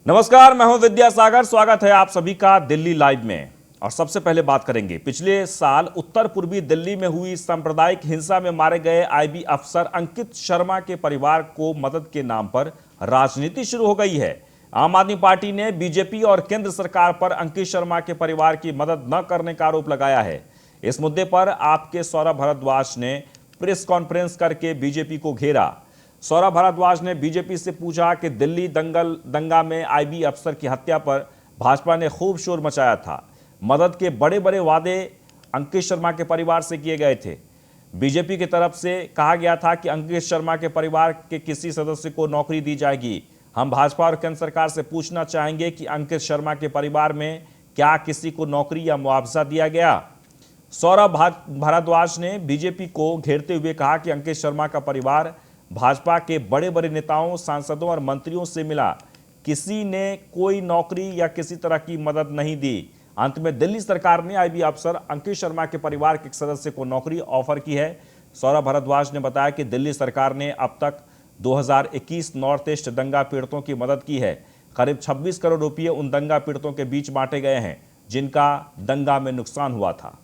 नमस्कार, मैं हूं विद्यासागर। स्वागत है आप सभी का दिल्ली लाइव में। और सबसे पहले बात करेंगे पिछले साल उत्तर पूर्वी दिल्ली में हुई सांप्रदायिक हिंसा में मारे गए आईबी अफसर अंकित शर्मा के परिवार को मदद के नाम पर राजनीति शुरू हो गई है। आम आदमी पार्टी ने बीजेपी और केंद्र सरकार पर अंकित शर्मा के परिवार की मदद न करने का आरोप लगाया है। इस मुद्दे पर आपके सौरभ भारद्वाज ने प्रेस कॉन्फ्रेंस करके बीजेपी को घेरा। सौरभ भारद्वाज ने बीजेपी से पूछा कि दिल्ली दंगा में आईबी अफसर की हत्या पर भाजपा ने खूब शोर मचाया था। मदद के बड़े बड़े वादे अंकित शर्मा के परिवार से किए गए थे। बीजेपी की तरफ से कहा गया था कि अंकित शर्मा के परिवार के किसी सदस्य को नौकरी दी जाएगी। हम भाजपा और केंद्र सरकार से पूछना चाहेंगे कि अंकित शर्मा के परिवार में क्या किसी को नौकरी या मुआवजा दिया गया। सौरभ भारद्वाज ने बीजेपी को घेरते हुए कहा कि अंकित शर्मा का परिवार भाजपा के बड़े बड़े नेताओं, सांसदों और मंत्रियों से मिला, किसी ने कोई नौकरी या किसी तरह की मदद नहीं दी। अंत में दिल्ली सरकार ने आईबी अफसर अंकित शर्मा के परिवार के एक सदस्य को नौकरी ऑफर की है। सौरभ भारद्वाज ने बताया कि दिल्ली सरकार ने अब तक 2021 नॉर्थ ईस्ट दंगा पीड़ितों की मदद की है। करीब 26 करोड़ रुपए उन दंगा पीड़ितों के बीच बांटे गए हैं जिनका दंगा में नुकसान हुआ था।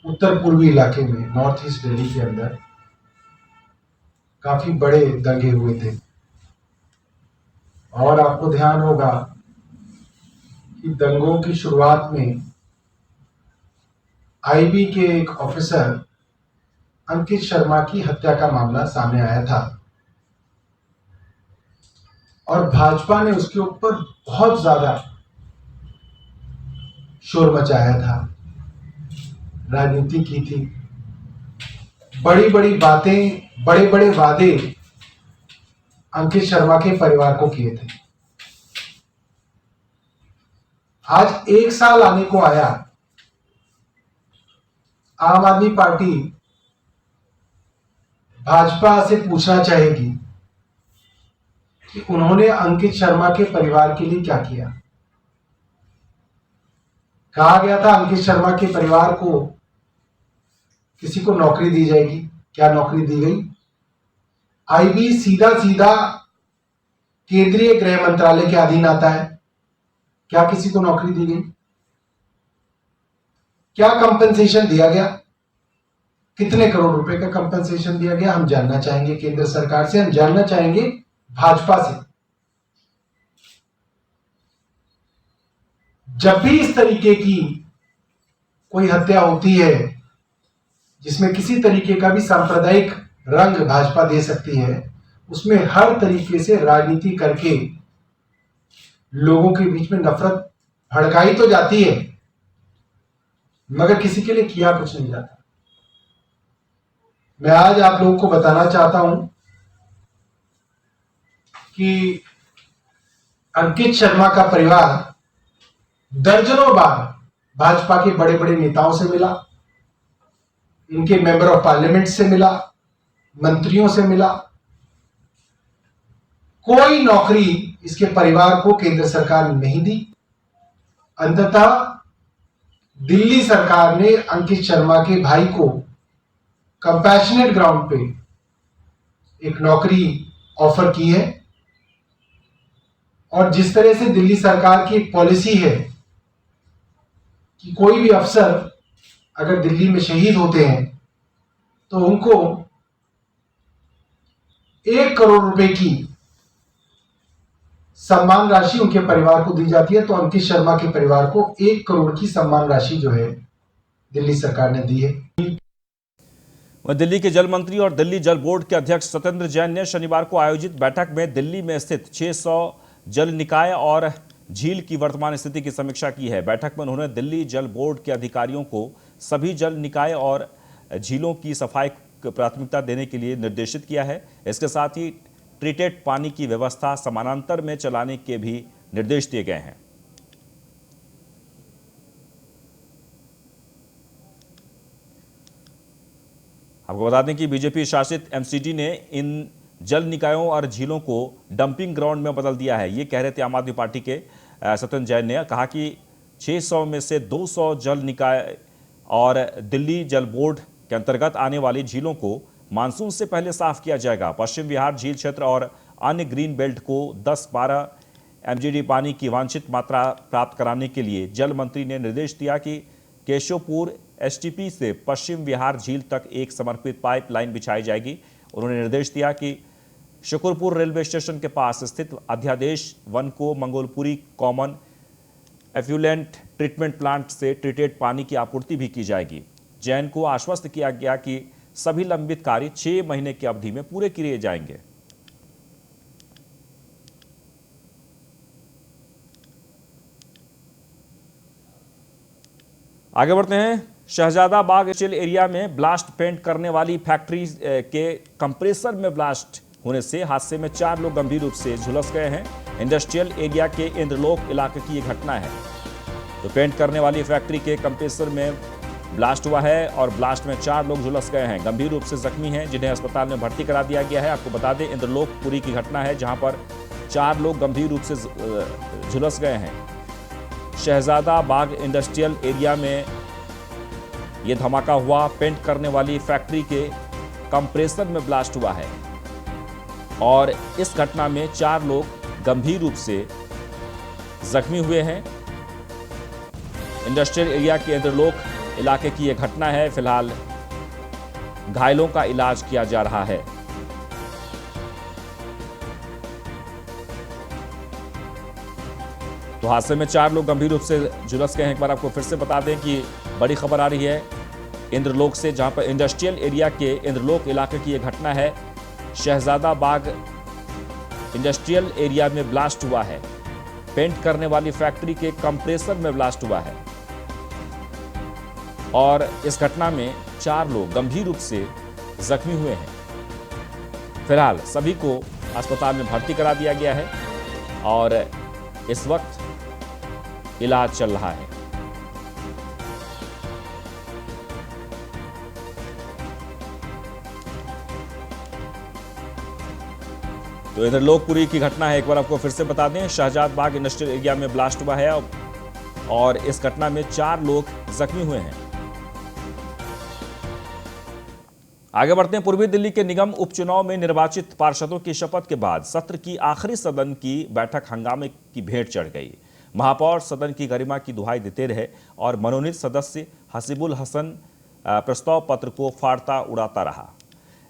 उत्तर पूर्वी इलाके में नॉर्थ ईस्ट दिल्ली के अंदर काफी बड़े दंगे हुए थे और आपको ध्यान होगा कि दंगों की शुरुआत में आईबी के एक ऑफिसर अंकित शर्मा की हत्या का मामला सामने आया था और भाजपा ने उसके ऊपर बहुत ज्यादा शोर मचाया था, राजनीति की थी, बड़ी बड़ी बातें, बड़े बड़े वादे अंकित शर्मा के परिवार को किए थे। आज 1 साल आने को आया, आम आदमी पार्टी भाजपा से पूछना चाहेगी कि उन्होंने अंकित शर्मा के परिवार के लिए क्या किया। कहा गया था अंकित शर्मा के परिवार को किसी को नौकरी दी जाएगी, क्या नौकरी दी गई? आईबी सीधा सीधा केंद्रीय गृह मंत्रालय के अधीन आता है, क्या किसी को नौकरी दी गई? क्या कंपनसेशन दिया गया? कितने करोड़ रुपए का कंपनसेशन दिया गया? हम जानना चाहेंगे केंद्र सरकार से, हम जानना चाहेंगे भाजपा से। जब भी इस तरीके की कोई हत्या होती है जिसमें किसी तरीके का भी सांप्रदायिक रंग भाजपा दे सकती है, उसमें हर तरीके से राजनीति करके लोगों के बीच में नफरत भड़काई तो जाती है, मगर किसी के लिए किया कुछ नहीं जाता। मैं आज आप लोगों को बताना चाहता हूं कि अंकित शर्मा का परिवार दर्जनों बार भाजपा के बड़े बड़े नेताओं से मिला, इनके मेंबर ऑफ पार्लियामेंट से मिला, मंत्रियों से मिला। कोई नौकरी इसके परिवार को केंद्र सरकार ने नहीं दी। अंततः दिल्ली सरकार ने अंकित शर्मा के भाई को कंपैशनेट ग्राउंड पे एक नौकरी ऑफर की है। और जिस तरह से दिल्ली सरकार की एक पॉलिसी है कि कोई भी अफसर अगर दिल्ली में शहीद होते हैं तो उनको 1 करोड़ रुपए की सम्मान राशि उनके परिवार को दी जाती है, तो अंकित शर्मा के परिवार को 1 करोड़ की सम्मान राशि जो है दिल्ली सरकार ने दी है। दिल्ली के जल मंत्री और दिल्ली जल बोर्ड के अध्यक्ष सत्येंद्र जैन ने शनिवार को आयोजित बैठक में दिल्ली में स्थित 600 जल निकाय और झील की वर्तमान स्थिति की समीक्षा की है। बैठक में उन्होंने दिल्ली जल बोर्ड के अधिकारियों को सभी जल निकाय और झीलों की सफाई को प्राथमिकता देने के लिए निर्देशित किया है। इसके साथ ही ट्रीटेड पानी की व्यवस्था समानांतर में चलाने के भी निर्देश दिए गए हैं। आपको बता दें कि बीजेपी शासित एमसीडी ने इन जल निकायों और झीलों को डंपिंग ग्राउंड में बदल दिया है। ये कह रहे थे आम आदमी पार्टी के सत्येंद्र जैन ने कहा कि 600 में से 200 जल निकाय और दिल्ली जल बोर्ड के अंतर्गत आने वाली झीलों को मानसून से पहले साफ किया जाएगा। पश्चिम विहार झील क्षेत्र और अन्य ग्रीन बेल्ट को 10-12 एमजीडी पानी की वांछित मात्रा प्राप्त कराने के लिए जल मंत्री ने निर्देश दिया कि केशवपुर एसटीपी से पश्चिम विहार झील तक एक समर्पित पाइपलाइन बिछाई जाएगी। उन्होंने निर्देश दिया कि शुक्रपुर रेलवे स्टेशन के पास स्थित अध्यादेश 1 को Mangolpuri common effluent treatment plant से ट्रीटेड पानी की आपूर्ति भी की जाएगी। जैन को आश्वस्त किया गया कि सभी लंबित कार्य 6 महीने की अवधि में पूरे किए जाएंगे। आगे बढ़ते हैं। शहजादाबाग इंडस्ट्रियल एरिया में ब्लास्ट पेंट करने वाली फैक्ट्री के कंप्रेसर में ब्लास्ट होने से हादसे में 4 लोग गंभीर रूप से झुलस गए हैं। इंडस्ट्रियल एरिया के इंद्रलोक इलाके की यह घटना है। तो पेंट करने वाली फैक्ट्री के कंप्रेसर में ब्लास्ट हुआ है और ब्लास्ट में 4 लोग झुलस गए हैं, गंभीर रूप से जख्मी हैं, जिन्हें अस्पताल में भर्ती करा दिया गया है। आपको बता दें, इंद्रलोकपुरी की घटना है जहां पर 4 लोग गंभीर रूप से झुलस गए हैं। शहजादाबाग इंडस्ट्रियल एरिया में यह धमाका हुआ। पेंट करने वाली फैक्ट्री के कंप्रेसर में ब्लास्ट हुआ है और इस घटना में 4 लोग गंभीर रूप से जख्मी हुए हैं। इंडस्ट्रियल एरिया के इंद्रलोक इलाके की यह घटना है। फिलहाल घायलों का इलाज किया जा रहा है। तो हादसे में 4 लोग गंभीर रूप से झुलस गए हैं। एक बार आपको फिर से बता दें कि बड़ी खबर आ रही है इंद्रलोक से, जहां पर इंडस्ट्रियल एरिया के इंद्रलोक इलाके की यह घटना है। शहजादाबाग इंडस्ट्रियल एरिया में ब्लास्ट हुआ है। पेंट करने वाली फैक्ट्री के कंप्रेसर में ब्लास्ट हुआ है और इस घटना में 4 लोग गंभीर रूप से जख्मी हुए हैं। फिलहाल सभी को अस्पताल में भर्ती करा दिया गया है और इस वक्त इलाज चल रहा है। तो इधर लोकपुरी की घटना है, एक बार आपको फिर से बता दें। शहजादबाग इंडस्ट्रियल एरिया में ब्लास्ट हुआ है और इस घटना में 4 लोग जख्मी हुए हैं। आगे बढ़ते हैं। पूर्वी दिल्ली के निगम उपचुनाव में निर्वाचित पार्षदों की शपथ के बाद सत्र की आखिरी सदन की बैठक हंगामे की भेंट चढ़ गई। महापौर सदन की गरिमा की दुहाई देते रहे और मनोनीत सदस्य हसीबुल हसन प्रस्ताव पत्र को फाड़ता उड़ाता रहा।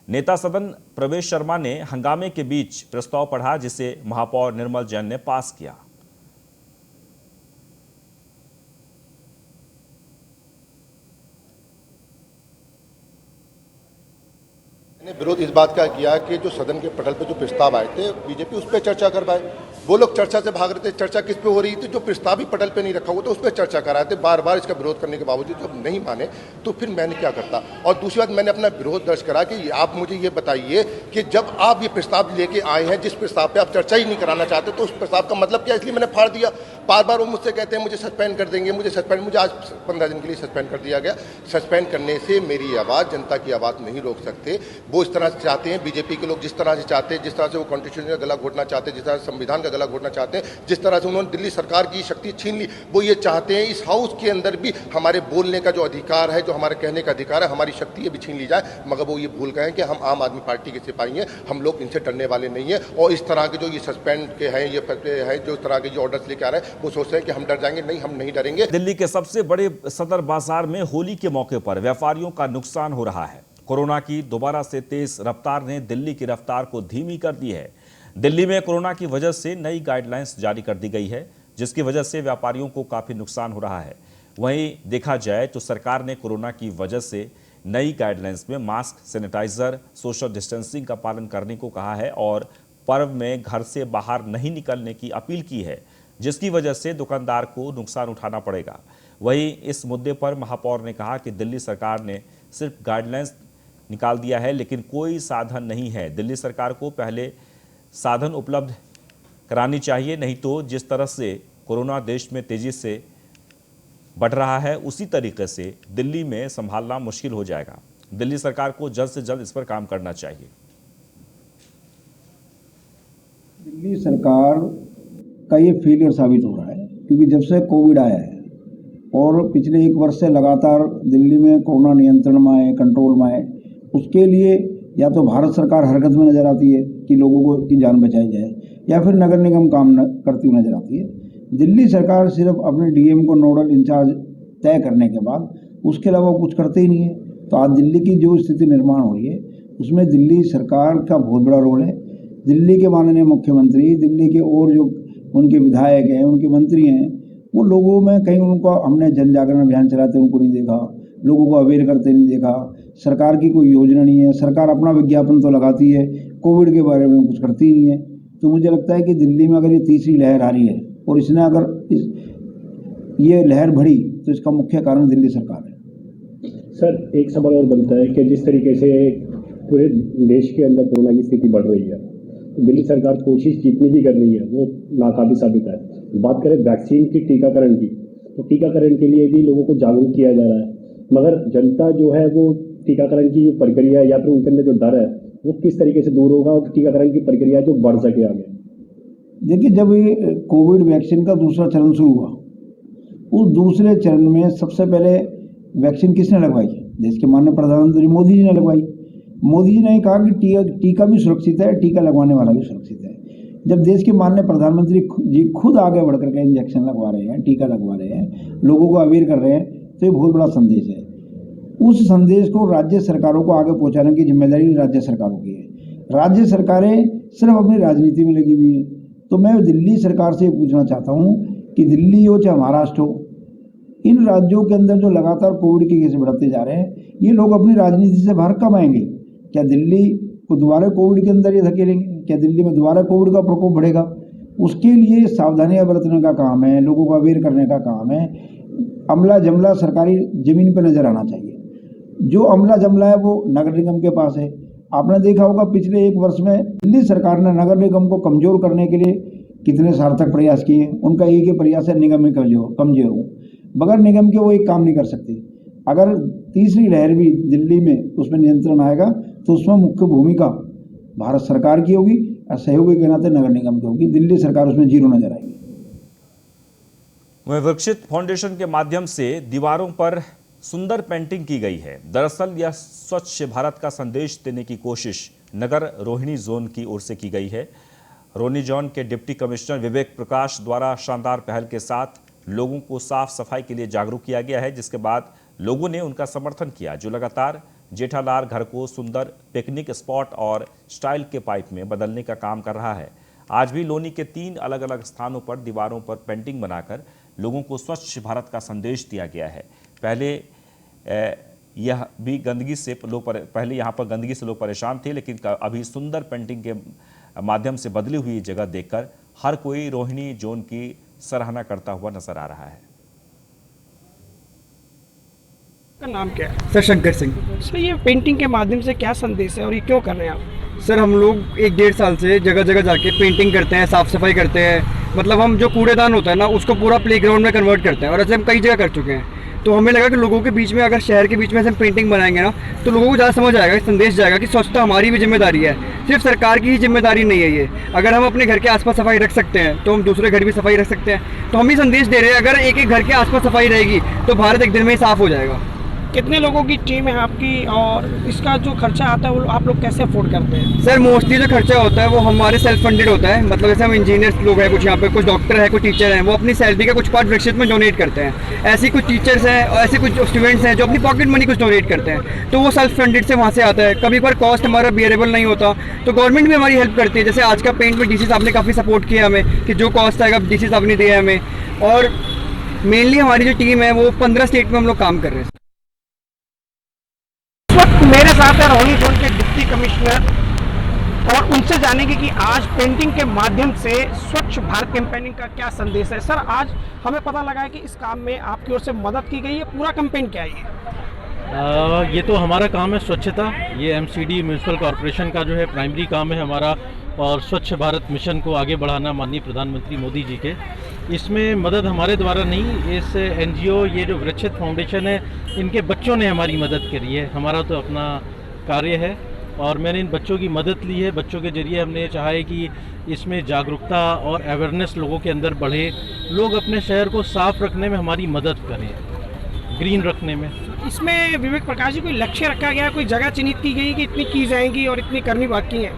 नेता सदन प्रवेश शर्मा ने हंगामे के बीच प्रस्ताव पढ़ा, जिसे महापौर निर्मल जैन ने पास किया। ने विरोध इस बात का किया कि जो सदन के पटल पे जो प्रस्ताव आए थे बीजेपी उस पर चर्चा कर पाए। वो लोग चर्चा से भाग रहे थे। चर्चा किस पे हो रही थी? जो प्रस्ताव ही पटल पे नहीं रखा हुआ था उस पर चर्चा कर रहे थे। बार बार इसका विरोध करने के बावजूद जब नहीं माने तो फिर मैंने क्या करता। और दूसरी बात, मैंने अपना विरोध दर्ज करा कि आप मुझे ये बताइए कि जब आप ये प्रस्ताव लेके आए हैं, जिस प्रस्ताव पे आप चर्चा ही नहीं कराना चाहते, तो उस प्रस्ताव का मतलब क्या? इसलिए मैंने फाड़ दिया। बार बार वो मुझसे कहते हैं मुझे सस्पेंड कर देंगे, मुझे आज 15 दिन के लिए सस्पेंड कर दिया गया। सस्पेंड करने से मेरी आवाज़, जनता की आवाज़ नहीं रोक सकते। वो इस तरह से चाहते हैं, बीजेपी के लोग जिस तरह से चाहते हैं, जिस तरह से वो कॉन्स्टिट्यूशन का गला घोटना चाहते हैं, जिस तरह से संविधान का गला घोटना चाहते हैं, जिस तरह से उन्होंने दिल्ली सरकार की शक्ति छीन ली, वो ये चाहते हैं इस हाउस के अंदर भी हमारे बोलने का जो अधिकार है, जो हमारे कहने का अधिकार है, हमारी शक्ति ये भी छीन ली जाए। मगर वो ये भूल गए हैं कि हम आम आदमी पार्टी के सिपाही हैं, हम लोग इनसे डरने वाले नहीं हैं। और इस तरह के जो ये सस्पेंड के हैं, ये फैसले हैं, जो तरह के जो ऑर्डर्स लेके आ रहे हैं, वो सोचते हैं कि हम डर जाएंगे। नहीं, हम नहीं डरेंगे। दिल्ली के सबसे बड़े सदर बाजार में होली के मौके पर व्यापारियों का नुकसान हो रहा है। कोरोना की दोबारा से तेज रफ्तार ने दिल्ली की रफ्तार को धीमी कर दी है। दिल्ली में कोरोना की वजह से नई गाइडलाइंस जारी कर दी गई है, जिसकी वजह से व्यापारियों को काफी नुकसान हो रहा है। वहीं देखा जाए तो सरकार ने कोरोना की वजह से नई गाइडलाइंस में मास्क, सैनिटाइजर, सोशल डिस्टेंसिंग का पालन करने को कहा है और पर्व में घर से बाहर नहीं निकलने की अपील की है, जिसकी वजह से दुकानदार को नुकसान उठाना पड़ेगा। वहीं इस मुद्दे पर महापौर ने कहा कि दिल्ली सरकार ने सिर्फ गाइडलाइंस निकाल दिया है, लेकिन कोई साधन नहीं है। दिल्ली सरकार को पहले साधन उपलब्ध करानी चाहिए, नहीं तो जिस तरह से कोरोना देश में तेजी से बढ़ रहा है, उसी तरीके से दिल्ली में संभालना मुश्किल हो जाएगा। दिल्ली सरकार को जल्द से जल्द इस पर काम करना चाहिए। दिल्ली सरकार का ये फेलियर साबित हो रहा है, क्योंकि जब से कोविड आया है और पिछले 1 वर्ष से लगातार दिल्ली में कोरोना नियंत्रण में आए, कंट्रोल में आए, उसके लिए या तो भारत सरकार हरकत में नज़र आती है कि लोगों को की जान बचाई जाए, या फिर नगर निगम काम करती हुई नज़र आती है। दिल्ली सरकार सिर्फ अपने डीएम को नोडल इंचार्ज तय करने के बाद उसके अलावा कुछ करते ही नहीं है। तो आज दिल्ली की जो स्थिति निर्माण हो रही है उसमें दिल्ली सरकार का बहुत बड़ा रोल है। दिल्ली के माननीय मुख्यमंत्री, दिल्ली के और जो उनके विधायक हैं, उनके मंत्री हैं, वो लोगों में कहीं उनको हमने जन जागरण अभियान चलाते उनको नहीं देखा, लोगों को अवेयर करते नहीं देखा। सरकार की कोई योजना नहीं है, सरकार अपना विज्ञापन तो लगाती है, कोविड के बारे में कुछ करती नहीं है। तो मुझे लगता है कि दिल्ली में अगर ये तीसरी लहर आ रही है और इसने अगर ये लहर बढ़ी तो इसका मुख्य कारण दिल्ली सरकार है। सर, एक सवाल और बनता है कि जिस तरीके से पूरे देश के अंदर कोरोना की स्थिति बढ़ रही है, तो दिल्ली सरकार कोशिश जितनी भी कर रही है वो नाकाबी साबित है। बात करें वैक्सीन की, टीकाकरण की, तो टीकाकरण के लिए भी लोगों को जागरूक किया जा रहा है, मगर जनता जो है वो टीकाकरण की जो प्रक्रिया या फिर उनके अंदर जो डर है वो किस तरीके से दूर होगा और टीकाकरण की प्रक्रिया जो बढ़ सके आगे। देखिए, जब ये कोविड वैक्सीन का दूसरा चरण शुरू हुआ, उस दूसरे चरण में सबसे पहले वैक्सीन किसने लगवाई? देश के माननीय प्रधानमंत्री मोदी जी ने लगवाई। मोदी जी ने कहा कि टीका भी सुरक्षित है, टीका लगवाने वाला भी सुरक्षित है। जब देश के माननीय प्रधानमंत्री जी खुद आगे बढ़कर के इंजेक्शन लगवा रहे हैं, टीका लगवा रहे हैं, लोगों को अवेयर कर रहे हैं, तो ये बहुत बड़ा संदेश है। उस संदेश को राज्य सरकारों को आगे पहुंचाने की जिम्मेदारी राज्य सरकारों की है। राज्य सरकारें सिर्फ अपनी राजनीति में लगी हुई है। तो मैं दिल्ली सरकार से पूछना चाहता हूँ कि दिल्ली हो चाहे महाराष्ट्र हो, इन राज्यों के अंदर जो लगातार कोविड के केस बढ़ते जा रहे हैं, ये लोग अपनी राजनीति से बाहर कब आएंगे? क्या दिल्ली को दोबारा कोविड के अंदर ये धकेलेंगे? क्या दिल्ली में दोबारा कोविड का प्रकोप बढ़ेगा? उसके लिए सावधानियां बरतने का काम है, लोगों को अवेयर करने का काम है। अमला जमला सरकारी जमीन पर नजर आना चाहिए। जो अमला जमला है वो नगर निगम के पास है। आपने देखा होगा पिछले 1 वर्ष में दिल्ली सरकार ने नगर निगम को कमजोर करने के लिए कितने सार्थक प्रयास किए। उनका एक ही प्रयास है, निगम में कमजोर हो। बगैर निगम के वो एक काम नहीं कर सकते। अगर तीसरी लहर भी दिल्ली में उसमें नियंत्रण आएगा तो उसमें मुख्य भूमिका भारत सरकार की होगी और सहयोगी के नाते नगर निगम की होगी। दिल्ली सरकार उसमें जीरो नजर आएगी। वहीं विकसित फाउंडेशन के माध्यम से दीवारों पर सुंदर पेंटिंग की गई है। दरअसल यह स्वच्छ भारत का संदेश देने की कोशिश नगर रोहिणी जोन की ओर से की गई है। रोहिणी जोन के डिप्टी कमिश्नर विवेक प्रकाश द्वारा शानदार पहल के साथ लोगों को साफ सफाई के लिए जागरूक किया गया है, जिसके बाद लोगों ने उनका समर्थन किया, जो लगातार जेठालाल घर को सुंदर पिकनिक स्पॉट और स्टाइल के पाइप में बदलने का काम कर रहा है। आज भी लोनी के 3 अलग अलग स्थानों पर दीवारों पर पेंटिंग बनाकर लोगों को स्वच्छ भारत का संदेश दिया गया है। पहले यह भी गंदगी से लोग पहले यहाँ पर गंदगी से लोग परेशान थे, लेकिन अभी सुंदर पेंटिंग के माध्यम से बदली हुई जगह देखकर हर कोई रोहिणी जोन की सराहना करता हुआ नजर आ रहा है। का नाम क्या है? सर शंकर सिंह। सर, ये पेंटिंग के माध्यम से क्या संदेश है और ये क्यों कर रहे हैं आप? सर, हम लोग 1-1.5 साल से जगह जगह जाके पेंटिंग करते हैं, साफ सफाई करते हैं। मतलब हम जो कूड़ेदान होता है ना, उसको पूरा प्लेग्राउंड में कन्वर्ट करते हैं, और ऐसे हम कई जगह कर चुके हैं। तो हमें लगा कि लोगों के बीच में, अगर शहर के बीच में ऐसे हम पेंटिंग बनाएंगे ना, तो लोगों को ज़्यादा समझ आएगा, संदेश जाएगा कि स्वच्छता हमारी भी जिम्मेदारी है, सिर्फ सरकार की ही जिम्मेदारी नहीं है ये। अगर हम अपने घर के आसपास सफाई रख सकते हैं तो हम दूसरे घर भी सफाई रख सकते हैं। तो हम ही संदेश दे रहे हैं, अगर एक एक घर के आसपास सफाई रहेगी तो भारत एक दिन में ही साफ हो जाएगा। कितने लोगों की टीम है आपकी और इसका जो खर्चा आता है वो आप लोग कैसे अफोर्ड करते हैं? सर, मोस्टली जो खर्चा होता है वो हमारे सेल्फ फंडेड होता है। मतलब जैसे हम इंजीनियर्स लोग हैं, कुछ यहाँ पे कुछ डॉक्टर है, कुछ टीचर हैं, वो अपनी सैलरी का कुछ पार्ट विकसित में डोनेट करते हैं। ऐसे कुछ टीचर्स हैं और ऐसे कुछ स्टूडेंट्स हैं जो अपनी पॉकेट मनी कुछ डोनेट करते हैं, तो वो सेल्फ फंडेड से वहाँ से आता है। कभी पर कॉस्ट हमारा बियरेबल नहीं होता तो गवर्नमेंट भी हमारी हेल्प करती है। जैसे आज का पेंट में डीसी साहब ने काफ़ी सपोर्ट किया हमें कि जो कॉस्ट आएगा डीसी साहब ने दिया हमें। और मेनली हमारी जो टीम है वो 15 स्टेट में हम लोग काम कर रहे हैं। मेरे साथ है रोहिणी जोन के डिप्टी कमिश्नर, और उनसे जानेंगे कि आज पेंटिंग के माध्यम से स्वच्छ भारत कैंपेनिंग का क्या संदेश है। सर, आज हमें पता लगा है कि इस काम में आपकी ओर से मदद की गई है। पूरा कैंपेन क्या है ये तो हमारा काम है स्वच्छता। ये एमसीडी म्यूनिसिपल कॉरपोरेशन का जो है प्राइमरी काम है हमारा, और स्वच्छ भारत मिशन को आगे बढ़ाना माननीय प्रधानमंत्री मोदी जी के। इसमें मदद हमारे द्वारा नहीं, इस एनजीओ ये जो विकसित फाउंडेशन है इनके बच्चों ने हमारी मदद करी है। हमारा तो अपना कार्य है और मैंने इन बच्चों की मदद ली है। बच्चों के जरिए हमने चाहा है कि इसमें जागरूकता और अवेयरनेस लोगों के अंदर बढ़े, लोग अपने शहर को साफ रखने में हमारी मदद करें, ग्रीन रखने में। इसमें विवेक प्रकाश जी कोई लक्ष्य रखा गया, कोई जगह चिन्हित की गई कि इतनी की जाएंगी और इतनी करनी बाकी है?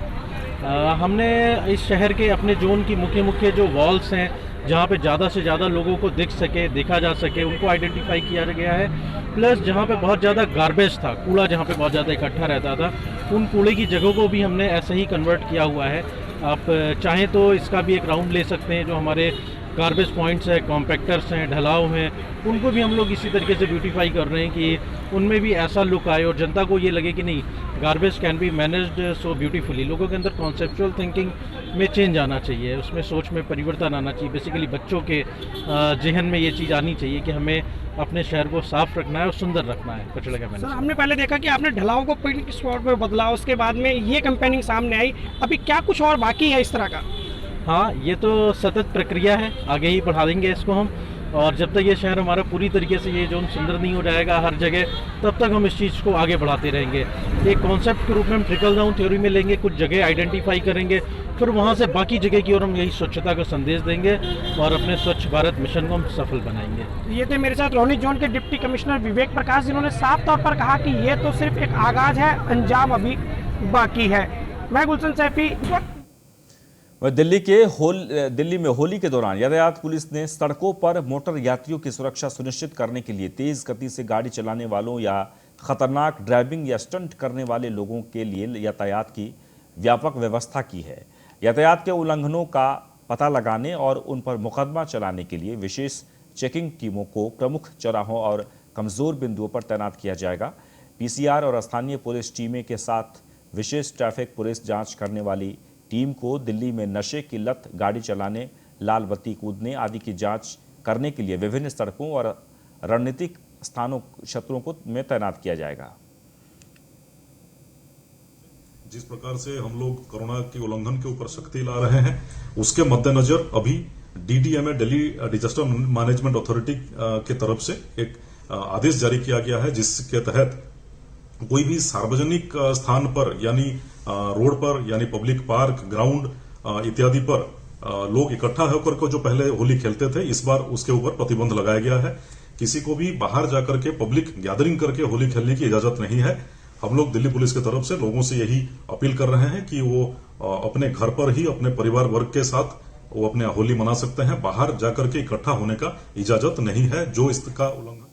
हमने इस शहर के अपने जोन की मुख्य जो वॉल्स हैं जहाँ पे ज़्यादा से ज़्यादा लोगों को दिख सके, देखा जा सके, उनको आइडेंटिफाई किया गया है। प्लस जहाँ पे बहुत ज़्यादा गार्बेज था, कूड़ा जहाँ पे बहुत ज़्यादा इकट्ठा रहता था, उन कूड़े की जगहों को भी हमने ऐसे ही कन्वर्ट किया हुआ है। आप चाहें तो इसका भी एक राउंड ले सकते हैं। जो हमारे गार्बेज पॉइंट्स हैं, कॉम्पैक्टर्स हैं, ढलाव हैं, उनको भी हम लोग इसी तरीके से ब्यूटीफाई कर रहे हैं कि उनमें भी ऐसा लुक आए और जनता को ये लगे कि नहीं, garbage can be managed so beautifully. लोगों के अंदर कॉन्सेप्चुअल थिंकिंग में चेंज आना चाहिए, उसमें सोच में परिवर्तन आना चाहिए। बेसिकली बच्चों के जहन में ये चीज़ आनी चाहिए कि हमें अपने शहर को साफ रखना है और सुंदर रखना है कचरे का मैनेजमेंट। सर, हमने पहले देखा कि आपने ढलाव को पिंक स्पॉट पर बदला, उसके बाद में ये कैंपेनिंग सामने आई, अभी क्या कुछ और बाकी है इस तरह का? हाँ, ये तो सतत प्रक्रिया है, आगे ही बढ़ा देंगे इसको हम। और जब तक ये शहर हमारा पूरी तरीके से ये जोन सुंदर नहीं हो जाएगा हर जगह, तब तक हम इस चीज़ को आगे बढ़ाते रहेंगे। एक कॉन्सेप्ट के रूप में हम ट्रिकल डाउन थ्योरी में लेंगे, कुछ जगह आइडेंटिफाई करेंगे, फिर वहाँ से बाकी जगह की ओर हम यही स्वच्छता का संदेश देंगे और अपने स्वच्छ भारत मिशन को हम सफल बनाएंगे। ये थे मेरे साथ रोहिणी जोन के डिप्टी कमिश्नर विवेक प्रकाश, जिन्होंने साफ तौर पर कहा कि ये तो सिर्फ एक आगाज है, अंजाम अभी बाकी है। मैं गुलशन सैफी। दिल्ली में होली के दौरान यातायात पुलिस ने सड़कों पर मोटर यात्रियों की सुरक्षा सुनिश्चित करने के लिए तेज गति से गाड़ी चलाने वालों या खतरनाक ड्राइविंग या स्टंट करने वाले लोगों के लिए यातायात की व्यापक व्यवस्था की है। यातायात के उल्लंघनों का पता लगाने और उन पर मुकदमा चलाने के लिए विशेष चेकिंग टीमों को प्रमुख चौराहों और कमजोर बिंदुओं पर तैनात किया जाएगा। पीसीआर और स्थानीय पुलिस टीमें के साथ विशेष ट्रैफिक पुलिस जांच करने वाली टीम को दिल्ली में नशे की लत, गाड़ी चलाने, लाल बत्ती कूदने आदि की जांच करने के लिए विभिन्न सड़कों और रणनीतिक स्थानों क्षेत्रों को में तैनात किया जाएगा। जिस प्रकार से हम लोग कोरोना के उल्लंघन के ऊपर सख्ती ला रहे हैं, उसके मद्देनजर अभी DDMA Delhi disaster management authority की तरफ से एक आदेश जारी किया गया है, जिसके तहत कोई भी सार्वजनिक स्थान पर यानी रोड पर यानी पब्लिक पार्क, ग्राउंड इत्यादि पर लोग इकट्ठा होकर को जो पहले होली खेलते थे, इस बार उसके ऊपर प्रतिबंध लगाया गया है। किसी को भी बाहर जाकर के पब्लिक गैदरिंग करके होली खेलने की इजाजत नहीं है। हम लोग दिल्ली पुलिस की तरफ से लोगों से यही अपील कर रहे हैं कि वो अपने घर पर ही अपने परिवार वर्ग के साथ वो अपने होली मना सकते हैं, बाहर जाकर के इकट्ठा होने का इजाजत नहीं है। जो इसका उल्लंघन।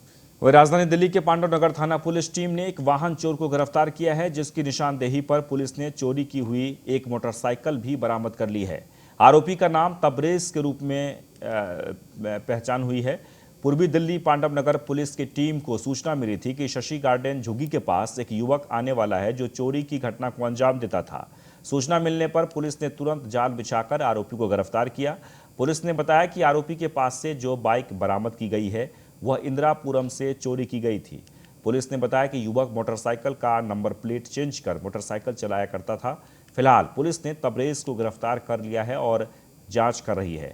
वही राजधानी दिल्ली के पांडव नगर थाना पुलिस टीम ने एक वाहन चोर को गिरफ्तार किया है, जिसकी निशानदेही पर पुलिस ने चोरी की हुई एक मोटरसाइकिल भी बरामद कर ली है। आरोपी का नाम तबरेज के रूप में पहचान हुई है। पूर्वी दिल्ली पांडव नगर पुलिस की टीम को सूचना मिली थी कि शशि गार्डन झुग्गी के पास एक युवक आने वाला है जो चोरी की घटना को अंजाम देता था। सूचना मिलने पर पुलिस ने तुरंत जाल बिछाकर आरोपी को गिरफ्तार किया। पुलिस ने बताया कि आरोपी के पास से जो बाइक बरामद की गई है वह इंदिरापुरम से चोरी की गई थी। पुलिस ने बताया कि युवक मोटरसाइकिल का नंबर प्लेट चेंज कर मोटरसाइकिल चलाया करता था। फिलहाल पुलिस ने तबरेज को गिरफ्तार कर लिया है और जांच कर रही है।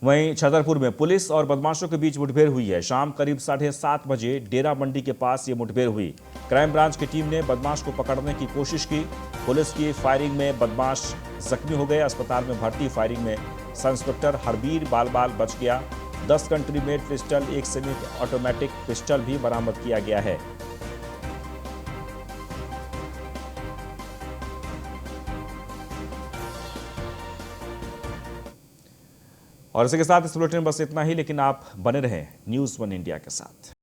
वहीं छतरपुर में पुलिस और बदमाशों के बीच मुठभेड़ हुई है। शाम करीब 7:30 बजे डेरा मंडी के पास ये मुठभेड़ हुई। क्राइम ब्रांच की टीम ने बदमाश को पकड़ने की कोशिश की। पुलिस की फायरिंग में बदमाश जख्मी हो गए। अस्पताल में भर्ती। फायरिंग में सब इंस्पेक्टर हरबीर बाल बच गया। 10 कंट्री मेड पिस्टल, एक सेमी ऑटोमेटिक पिस्टल भी बरामद किया गया है। और इसी के साथ इस बुलेटिन में बस इतना ही, लेकिन आप बने रहें न्यूज़ 1 इंडिया के साथ।